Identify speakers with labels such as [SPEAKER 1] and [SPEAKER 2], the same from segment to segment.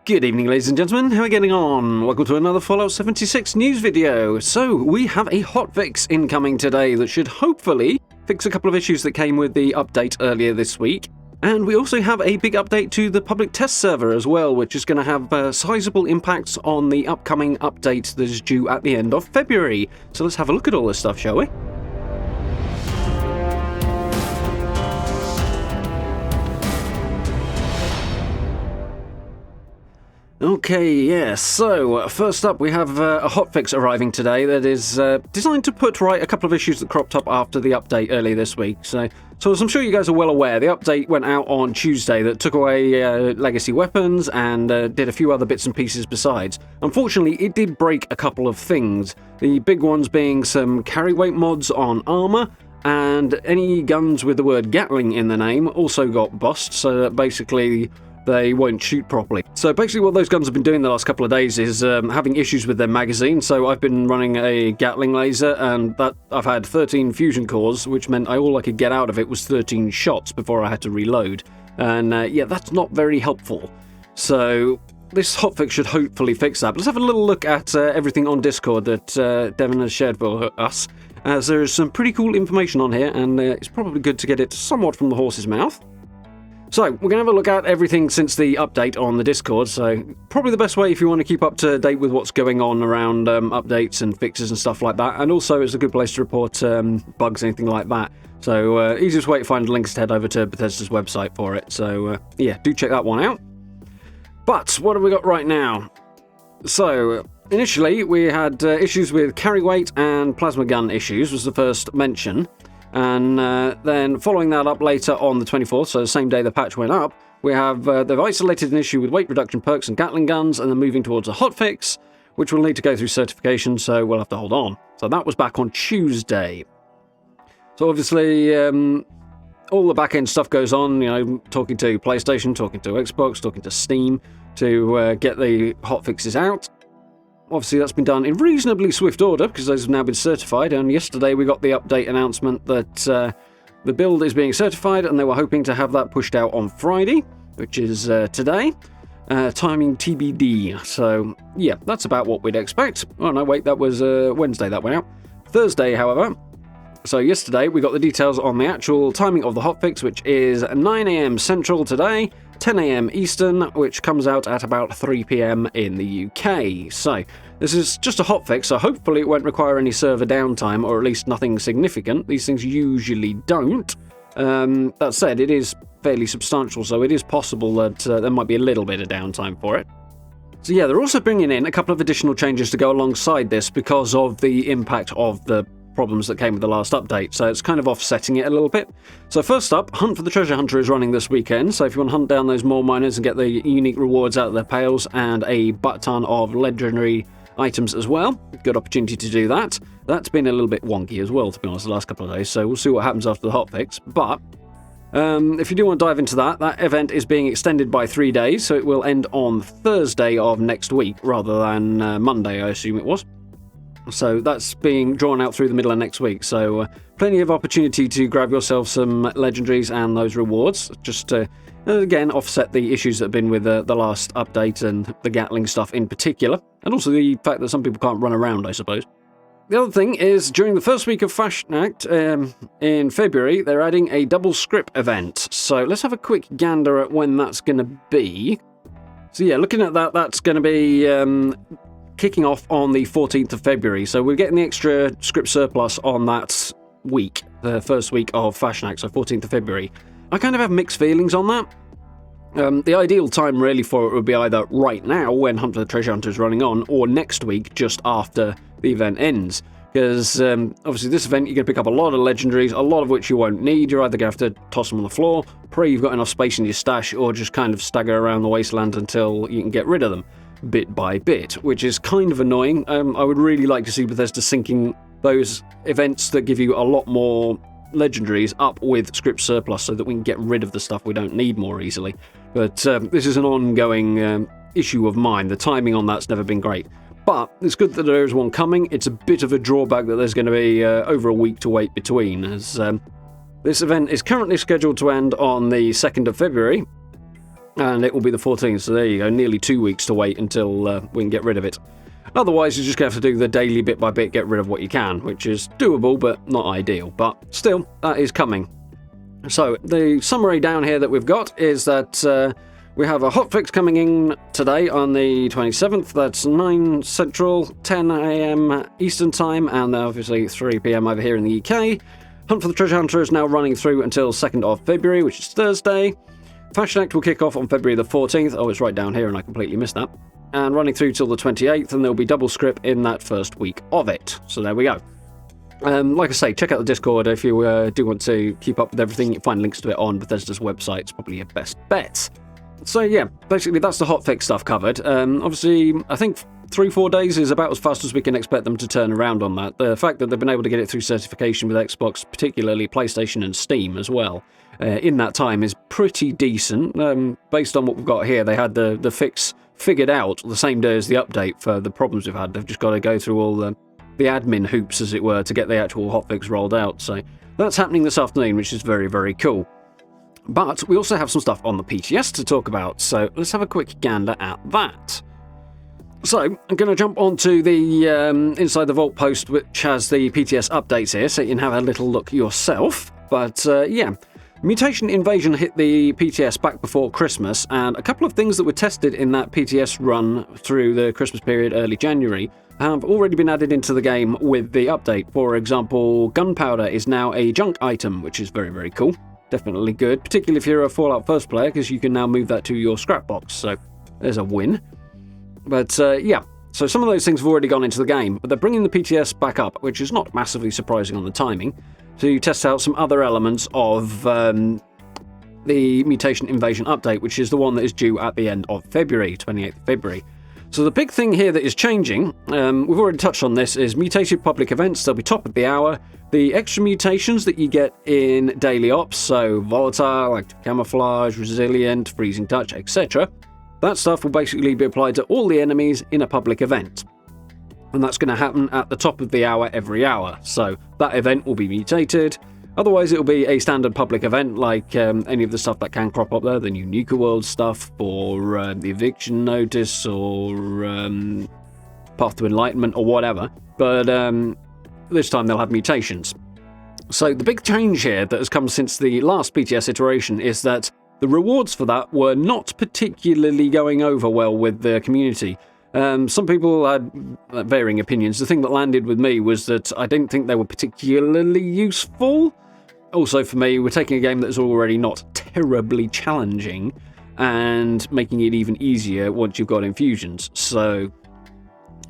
[SPEAKER 1] Good evening, ladies and gentlemen. How are we getting on? Welcome to another Fallout 76 news video. So, we have a hotfix incoming today that should hopefully fix a couple of issues that came with the update earlier this week. And we also have a big update to the public test server as well, which is going to have sizable impacts on the upcoming update that is due at the end of February. So let's have a look at all this stuff, shall we? Okay, yeah, so first up we have a hotfix arriving today that is designed to put right a couple of issues that cropped up after the update earlier this week. So as I'm sure you guys are well aware, the update went out on Tuesday that took away legacy weapons and did a few other bits and pieces besides. Unfortunately, it did break a couple of things, the big ones being some carry weight mods on armor, and any guns with the word Gatling in the name also got bust, so that basically they won't shoot properly. So basically what those guns have been doing the last couple of days is having issues with their magazine. So I've been running a Gatling laser, and that I've had 13 fusion cores, which meant all I could get out of it was 13 shots before I had to reload. And yeah, that's not very helpful. So this hotfix should hopefully fix that. But let's have a little look at everything on Discord that Devon has shared for us, as there is some pretty cool information on here, and it's probably good to get it somewhat from the horse's mouth. So, we're going to have a look at everything since the update on the Discord, so probably the best way if you want to keep up to date with what's going on around updates and fixes and stuff like that, and also it's a good place to report bugs, anything like that. So, easiest way to find links is to head over to Bethesda's website for it, so yeah, do check that one out. But, what have we got right now? So, initially we had issues with carry weight and plasma gun issues was the first mention. And then following that up later on the 24th, so the same day the patch went up, we have they've isolated an issue with weight reduction perks and Gatling guns, and then moving towards a hotfix, which will need to go through certification, so we'll have to hold on. So that was back on Tuesday. So obviously, all the back-end stuff goes on, you know, talking to PlayStation, talking to Xbox, talking to Steam, to get the hotfixes out. Obviously, that's been done in reasonably swift order because those have now been certified, and yesterday we got the update announcement that the build is being certified, and they were hoping to have that pushed out on Friday, which is today. Timing TBD. So, yeah, that's about what we'd expect. Oh, no, wait, that was Wednesday that went out. Thursday, however. So yesterday we got the details on the actual timing of the hotfix, which is 9 AM Central today, 10 AM Eastern, which comes out at about 3 PM in the UK. So this is just a hotfix, so hopefully it won't require any server downtime, or at least nothing significant. These things usually don't. That said, it is fairly substantial, so it is possible that there might be a little bit of downtime for it. So yeah, they're also bringing in a couple of additional changes to go alongside this because of the impact of the problems that came with the last update, so it's kind of offsetting it a little bit. So first up, Hunt for the Treasure Hunter is running this weekend, so if you want to hunt down those mole miners and get the unique rewards out of their pails and a butt ton of legendary items as well, good opportunity to do that. That's been a little bit wonky as well, to be honest, the last couple of days, so we'll see what happens after the hotfix. But if you do want to dive into that, that event is being extended by 3 days, so it will end on Thursday of next week rather than Monday, I assume it was. So that's being drawn out through the middle of next week. So plenty of opportunity to grab yourself some legendaries and those rewards. Just to, again, offset the issues that have been with the last update and the Gatling stuff in particular. And also the fact that some people can't run around, I suppose. The other thing is, during the first week of Fashion in February, they're adding a double Scrip event. So let's have a quick gander at when that's going to be. So yeah, looking at that, that's going to be kicking off on the 14th of February, so we're getting the extra Scrip surplus on that week, the first week of Fashion Act, so 14th of February. I kind of have mixed feelings on that. The ideal time really for it would be either right now, when Hunt for the Treasure Hunter is running on, or next week, just after the event ends. Because obviously this event, you're going to pick up a lot of legendaries, a lot of which you won't need. You're either going to have to toss them on the floor, pray you've got enough space in your stash, or just kind of stagger around the wasteland until you can get rid of them, bit by bit, which is kind of annoying. I would really like to see Bethesda syncing those events that give you a lot more legendaries up with Scrip surplus so that we can get rid of the stuff we don't need more easily. But this is an ongoing issue of mine. The timing on that's never been great. But it's good that there is one coming. It's a bit of a drawback that there's going to be over a week to wait between, as this event is currently scheduled to end on the 2nd of February. And it will be the 14th, so there you go, nearly 2 weeks to wait until we can get rid of it. Otherwise, you're just going to have to do the daily bit by bit, get rid of what you can, which is doable, but not ideal. But still, that is coming. So, the summary down here that we've got is that we have a hotfix coming in today on the 27th. That's 9 Central, 10 AM Eastern Time, and obviously 3 PM over here in the UK. Hunt for the Treasure Hunter is now running through until 2nd of February, which is Thursday. Fashion Act will kick off on February the 14th. Oh, it's right down here and I completely missed that. And running through till the 28th, and there'll be double Scrip in that first week of it. So there we go. Like I say, check out the Discord if you do want to keep up with everything. You can find links to it on Bethesda's website. It's probably your best bet. So yeah, basically that's the hotfix stuff covered. Obviously, I think 3-4 days is about as fast as we can expect them to turn around on that. The fact that they've been able to get it through certification with Xbox, particularly PlayStation and Steam as well, in that time is pretty decent. Based on what we've got here, they had the fix figured out the same day as the update for the problems we've had. They've just got to go through all the admin hoops, as it were, to get the actual hotfix rolled out. So that's happening this afternoon, which is very, very cool. But we also have some stuff on the PTS to talk about, so let's have a quick gander at that. So, I'm going to jump onto the Inside the Vault post, which has the PTS updates here, so you can have a little look yourself. But, yeah, Mutation Invasion hit the PTS back before Christmas, and a couple of things that were tested in that PTS run through the Christmas period, early January, have already been added into the game with the update. For example, gunpowder is now a junk item, which is very, very cool. Definitely good, particularly if you're a Fallout First player, because you can now move that to your scrap box, so there's a win. But yeah, so some of those things have already gone into the game, but they're bringing the PTS back up, which is not massively surprising on the timing, to test out some other elements of the Mutation Invasion update, which is the one that is due at the end of February, 28th of February. So the big thing here that is changing, we've already touched on this, is mutated public events. They'll be top of the hour. The extra mutations that you get in daily ops, so volatile, active camouflage, resilient, freezing touch, etc., that stuff will basically be applied to all the enemies in a public event. And that's going to happen at the top of the hour every hour. So that event will be mutated. Otherwise, it'll be a standard public event like any of the stuff that can crop up there, the new Nuka World stuff, or the eviction notice, or Path to Enlightenment, or whatever. But this time they'll have mutations. So the big change here that has come since the last PTS iteration is that the rewards for that were not particularly going over well with the community. Some people had varying opinions. The thing that landed with me was that I didn't think they were particularly useful. Also, for me, we're taking a game that's already not terribly challenging and making it even easier once you've got infusions. So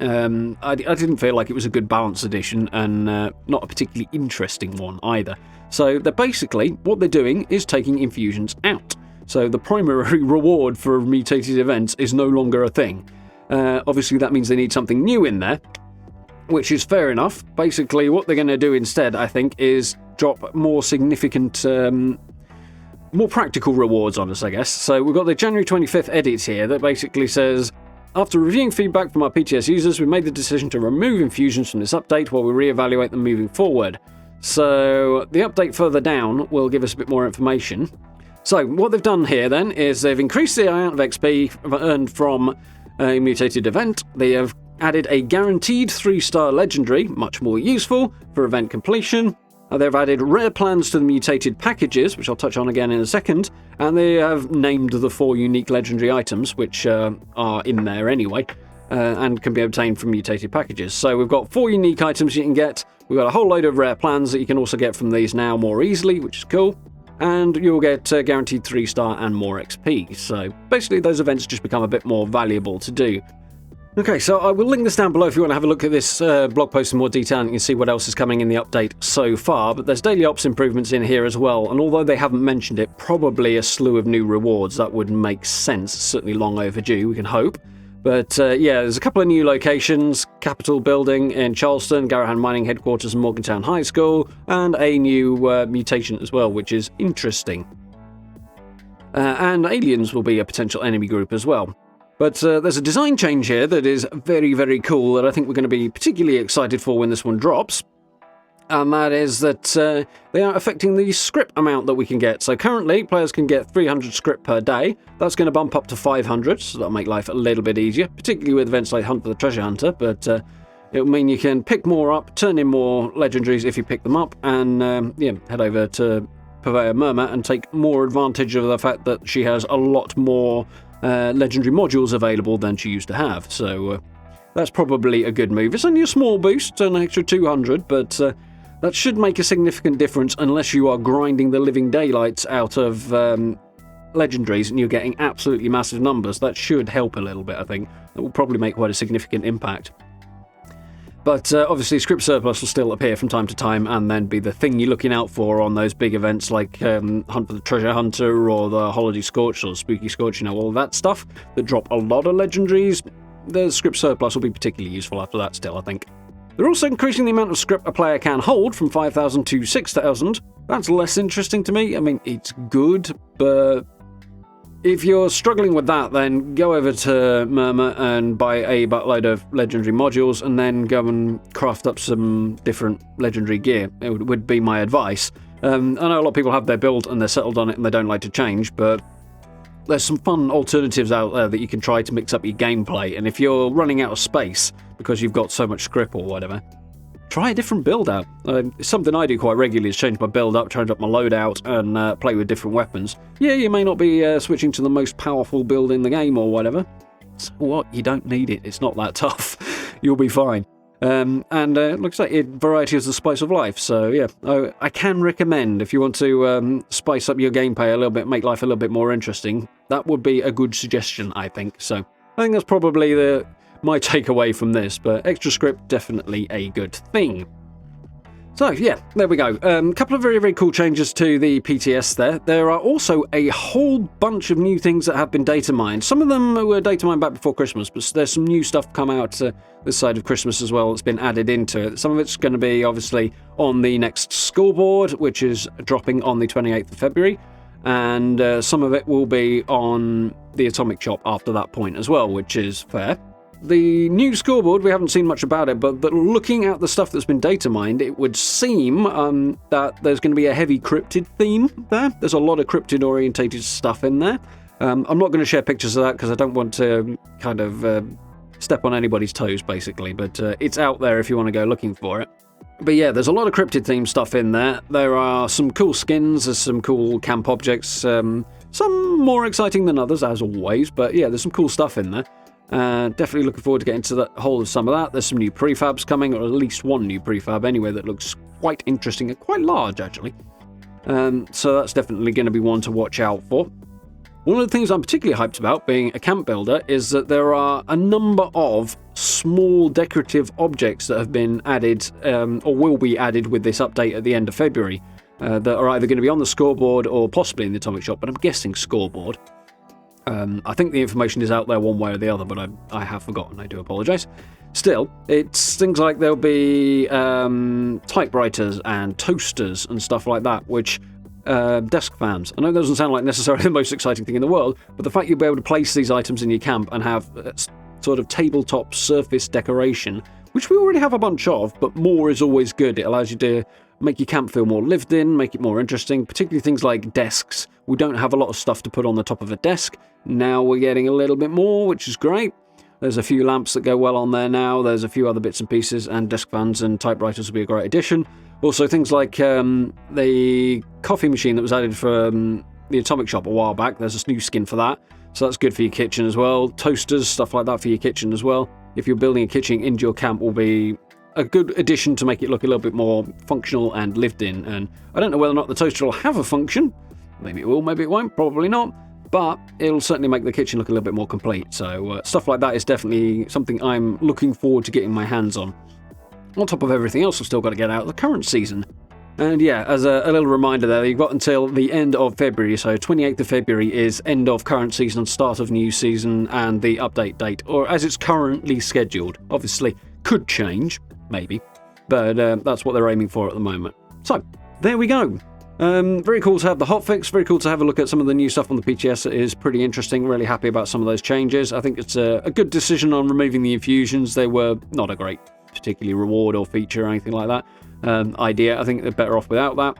[SPEAKER 1] I didn't feel like it was a good balanced addition, and not a particularly interesting one either. So they're basically, what they're doing is taking infusions out. So the primary reward for mutated events is no longer a thing. Obviously that means they need something new in there, which is fair enough. Basically what they're going to do instead, I think, is drop more significant, more practical rewards on us, I guess. So we've got the January 25th edit here that basically says, after reviewing feedback from our PTS users, we made the decision to remove infusions from this update while we reevaluate them moving forward. So the update further down will give us a bit more information. So what they've done here then is they've increased the amount of XP earned from a mutated event. They have added a guaranteed 3-star legendary, much more useful for event completion. They've added rare plans to the mutated packages, which I'll touch on again in a second, and they have named the 4 unique legendary items, which are in there anyway, and can be obtained from mutated packages. So we've got 4 unique items you can get. We've got a whole load of rare plans that you can also get from these now more easily, which is cool. And you'll get guaranteed 3-star and more XP. So basically those events just become a bit more valuable to do. Okay, so I will link this down below if you want to have a look at this blog post in more detail and you can see what else is coming in the update so far. But there's daily ops improvements in here as well, and although they haven't mentioned it, probably a slew of new rewards. That would make sense, certainly long overdue, we can hope. But yeah, there's a couple of new locations, Capitol Building in Charleston, Garahan Mining Headquarters and Morgantown High School, and a new mutation as well, which is interesting. And aliens will be a potential enemy group as well. But there's a design change here that is very, very cool that I think we're going to be particularly excited for when this one drops. and that is that they are affecting the Scrip amount that we can get. So currently, players can get 300 Scrip per day. That's going to bump up to 500, so that'll make life a little bit easier, particularly with events like Hunt for the Treasure Hunter, but it'll mean you can pick more up, turn in more legendaries if you pick them up, and head over to Purveyor Murmur and take more advantage of the fact that she has a lot more legendary modules available than she used to have. So that's probably a good move. It's only a small boost, an extra 200, but that should make a significant difference unless you are grinding the living daylights out of legendaries and you're getting absolutely massive numbers. That should help a little bit, I think. That will probably make quite a significant impact. But obviously, Scrip Surplus will still appear from time to time and then be the thing you're looking out for on those big events like Hunt for the Treasure Hunter or the Holiday Scorch or Spooky Scorch, all that stuff that drop a lot of legendaries. The Scrip Surplus will be particularly useful after that still, I think. They're also increasing the amount of Scrip a player can hold from 5,000 to 6,000. That's less interesting to me. I mean, it's good, but if you're struggling with that, then go over to Murmur and buy a buttload of legendary modules and then go and craft up some different legendary gear. It would be my advice. I know a lot of people have their build and they're settled on it and they don't like to change, but there's some fun alternatives out there that you can try to mix up your gameplay. And if you're running out of space because you've got so much Scrip or whatever, try a different build out. Something I do quite regularly is change my build up, change up my loadout, and play with different weapons. Yeah, you may not be switching to the most powerful build in the game or whatever. So what? You don't need it. It's not that tough. You'll be fine. Like I say, variety is the spice of life. So yeah, I can recommend if you want to spice up your gameplay a little bit, make life a little bit more interesting. That would be a good suggestion, I think. So I think that's probably my takeaway from this, but extra Scrip, definitely a good thing. So yeah, there we go. A couple of very, very cool changes to the PTS there. There are also a whole bunch of new things that have been data mined. Some of them were data mined back before Christmas, but there's some new stuff come out this side of Christmas as well that's been added into it. Some of it's going to be obviously on the next scoreboard, which is dropping on the 28th of February, and some of it will be on the Atomic Shop after that point as well, which is fair. The new scoreboard, we haven't seen much about it, but looking at the stuff that's been data mined, it would seem that there's going to be a heavy cryptid theme there. There's a lot of cryptid-orientated stuff in there. I'm not going to share pictures of that because I don't want to kind of step on anybody's toes, basically, but it's out there if you want to go looking for it. But yeah, there's a lot of cryptid-themed stuff in there. There are some cool skins, there's some cool camp objects, some more exciting than others, as always, but yeah, there's some cool stuff in there. Definitely looking forward to getting to the hold of some of that. There's some new prefabs coming, or at least one new prefab anyway, that looks quite interesting and quite large, actually. So that's definitely going to be one to watch out for. One of the things I'm particularly hyped about, being a camp builder, is that there are a number of small decorative objects that have been added, or will be added with this update at the end of February, that are either going to be on the scoreboard or possibly in the Atomic Shop, but I'm guessing scoreboard. I think the information is out there one way or the other, but I have forgotten. I do apologise. Still, it's things like there'll be typewriters and toasters and stuff like that, which desk fans. I know that doesn't sound like necessarily the most exciting thing in the world, but the fact you'll be able to place these items in your camp and have sort of tabletop surface decoration, which we already have a bunch of, but more is always good. It allows you to make your camp feel more lived in, make it more interesting, particularly things like desks. We don't have a lot of stuff to put on the top of a desk. Now we're getting a little bit more, which is great. There's a few lamps that go well on there now. There's a few other bits and pieces, and desk fans and typewriters will be a great addition. Also, things like the coffee machine that was added from the Atomic Shop a while back. There's a new skin for that, so that's good for your kitchen as well. Toasters, stuff like that for your kitchen as well. If you're building a kitchen into your camp, will be a good addition to make it look a little bit more functional and lived in. And I don't know whether or not the toaster will have a function. Maybe it will, maybe it won't, probably not. But it'll certainly make the kitchen look a little bit more complete. So stuff like that is definitely something I'm looking forward to getting my hands on. On top of everything else, I've still got to get out of the current season. And yeah, as a little reminder there, you've got until the end of February, so 28th of February is end of current season, start of new season, and the update date, or as it's currently scheduled. Obviously, could change, maybe, but that's what they're aiming for at the moment. So, there we go. Very cool to have the hotfix, very cool to have a look at some of the new stuff on the PTS. It is pretty interesting, really happy about some of those changes. I think it's a good decision on removing the infusions. They were not a great particularly reward or feature or anything like that. idea. I think they're better off without that.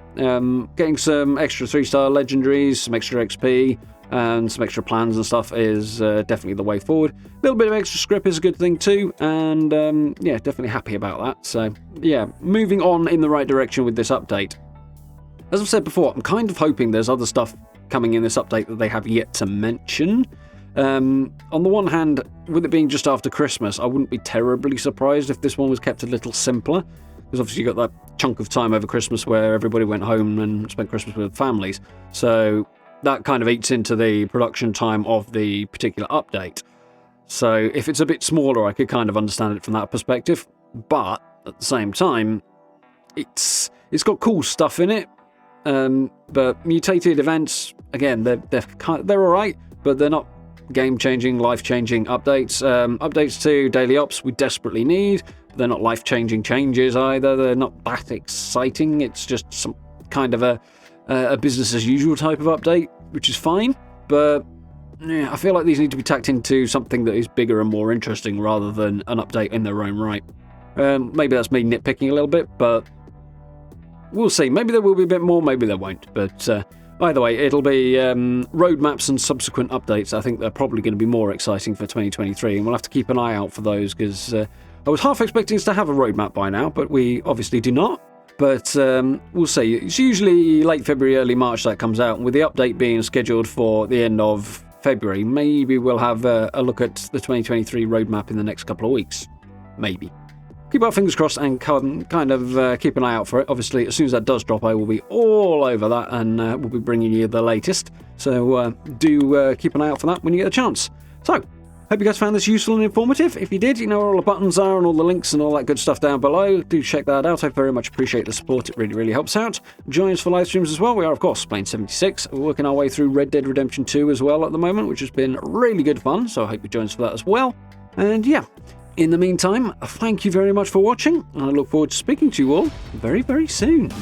[SPEAKER 1] Getting some extra 3-star legendaries, some extra XP, and some extra plans and stuff is definitely the way forward. A little bit of extra scrip is a good thing too, and yeah, definitely happy about that. So yeah, moving on in the right direction with this update. As I've said before, I'm kind of hoping there's other stuff coming in this update that they have yet to mention. On the one hand, with it being just after Christmas, I wouldn't be terribly surprised if this one was kept a little simpler, because obviously you got that chunk of time over Christmas where everybody went home and spent Christmas with families. So that kind of eats into the production time of the particular update. So if it's a bit smaller, I could kind of understand it from that perspective. But at the same time, it's got cool stuff in it. But mutated events, again, they're alright, but they're not game-changing, life-changing updates. Updates to daily ops we desperately need. They're not life-changing changes either. They're not that exciting. It's just some kind of a business-as-usual type of update, which is fine. But yeah, I feel like these need to be tacked into something that is bigger and more interesting rather than an update in their own right. Maybe that's me nitpicking a little bit, but we'll see. Maybe there will be a bit more, maybe there won't. But either way, it'll be roadmaps and subsequent updates. I think they're probably going to be more exciting for 2023, and we'll have to keep an eye out for those, because I was half expecting us to have a roadmap by now, but we obviously do not. But we'll see. It's usually late February, early March that comes out, and with the update being scheduled for the end of February, maybe we'll have a look at the 2023 roadmap in the next couple of weeks. Maybe. Keep our fingers crossed and kind of keep an eye out for it. Obviously, as soon as that does drop, I will be all over that, and we'll be bringing you the latest. So do keep an eye out for that when you get a chance. So, hope you guys found this useful and informative. If you did, you know where all the buttons are and all the links and all that good stuff down below. Do check that out. I very much appreciate the support. It really, really helps out. Join us for live streams as well. We are, of course, playing 76. We're working our way through Red Dead Redemption 2 as well at the moment, which has been really good fun. So I hope you join us for that as well. And yeah, in the meantime, thank you very much for watching. And I look forward to speaking to you all very, very soon.